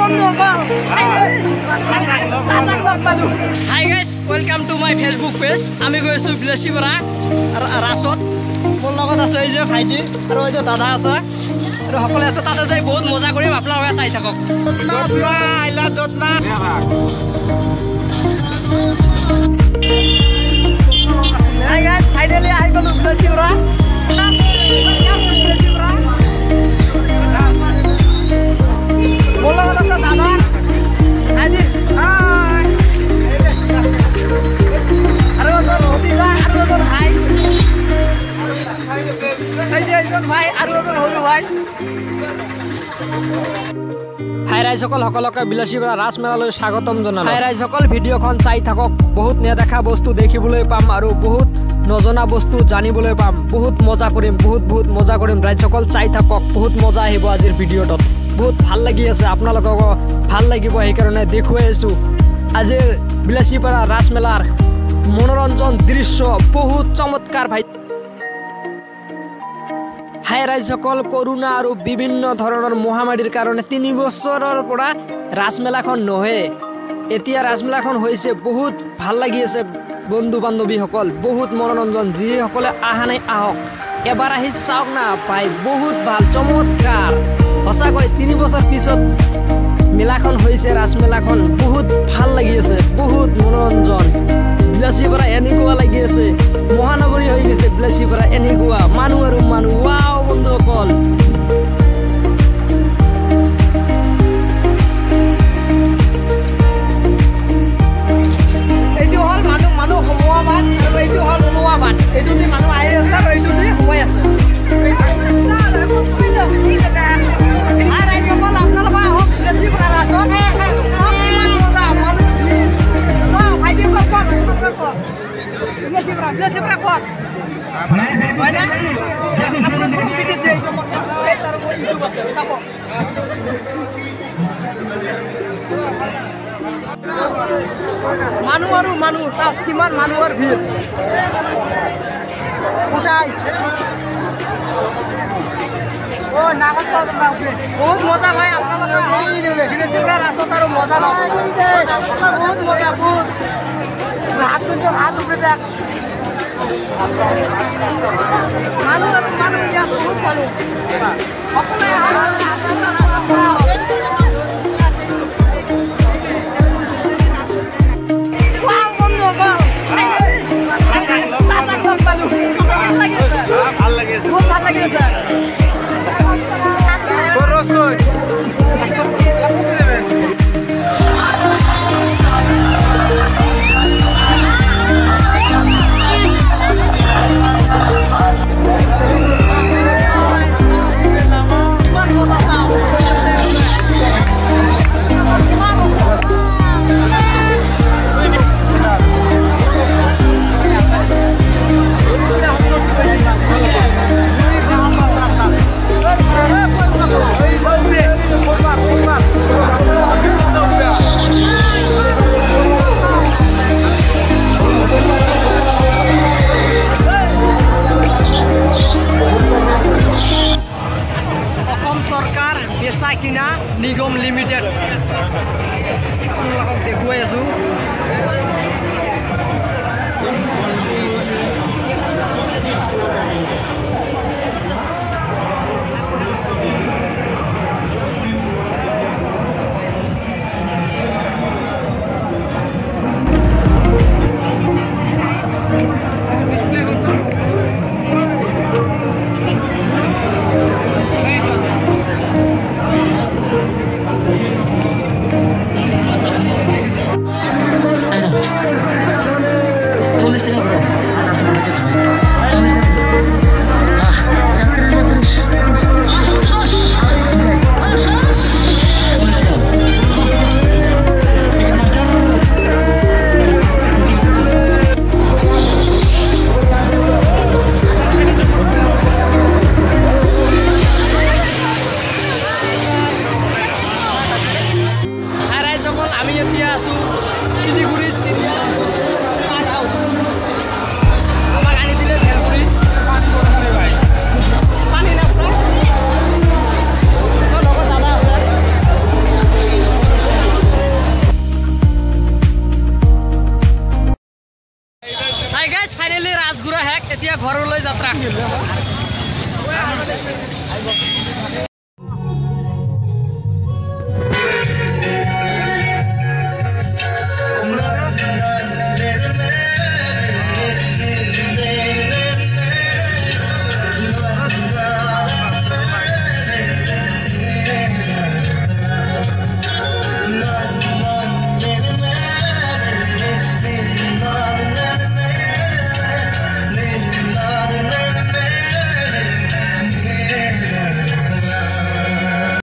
Hi guys, welcome to my Facebook page. আমি গৈ আছো বিলেশীপাৰা ৰাসত মোৰ লগত আছে এই যে ভাইটি আৰু এই যে দাদা আছে আৰু সকলে আছে তাতে যাই বহুত মজা কৰিম আপোনালোকে চাই থাকক Hi guys, finally আহি গলো বিলেশীপাৰা মোৰ লগত আছে দাদা আজি হাই ৰাইজসকল সকলোকে বিলেশীপাৰা ৰাস মেলালৈ স্বাগতম জনালো হাই ৰাইজসকল ভিডিঅ'খন চাই থাকক বহুত নেদেখা বস্তু দেখিবলৈ পাম আৰু বহুত নজনা বস্তু জানিবলৈ পাম বহুত মজা কৰিম বহুত মজা কৰিম ৰাইজসকল চাই থাকক বহুত মজা আহিব আজিৰ ভিডিঅ'টোত বহুত ভাল লাগি আছে আপোনালোকক ভাল লাগিব সেইকাৰণে দেখুৱাই আছো আজিৰ বিলেশীপাৰা ৰাস মেলাৰ মনোৰঞ্জন দৃশ্য বহুত চমৎকাৰ ভাই হাই ৰাইজসকল কৰোনা আৰু বিভিন্ন ধৰণৰ মহামাৰীৰ কাৰণে 3 বছৰৰ পৰা ৰাসমেলাখন নহয় এতিয়া ৰাসমেলাখন হৈছে বহুত ভাল লাগি আছে বন্ধু বান্ধৱীসকল বহুত মনোৰঞ্জন যিসকলে আহা নাই আহক এবাৰ আহি চাওক না ভাই বহুত ভাল চমৎকাৰ সঁচাকৈ 3 বছৰ পিছত মেলাখন হৈছে ৰাসমেলাখন বহুত ভাল লাগি আছে বহুত মনোৰঞ্জন বিলেশীপাৰা এনেকুৱা লাগি আছে মহানগৰী হৈ গৈছে বিলেশীপাৰা এনেকুৱা মানুহ আৰু মানুহ ওয়াও বন্ধুসকল এইটো হল মানুহ সমোৱা বাট আৰু এইটো হল সমোৱা বাট এইটো দি মানুহ আহি আছে আৰু এইটো দি সময় আছে মানুহ চাওক কিমান মানুহৰ ভিৰ বহুত মজা ভাই আপোনালোকে বিলেশীপাৰা ৰাসত আৰু মজা লওক বহুত মজা বহুত হাত উপৰে দেখ মানুহ ইয়াত বহুত মানুহ সকলোৱে ভাল লাগি আছে কিনা নিগম লিমিটেড আপোনালোকক দেখুৱাই আছো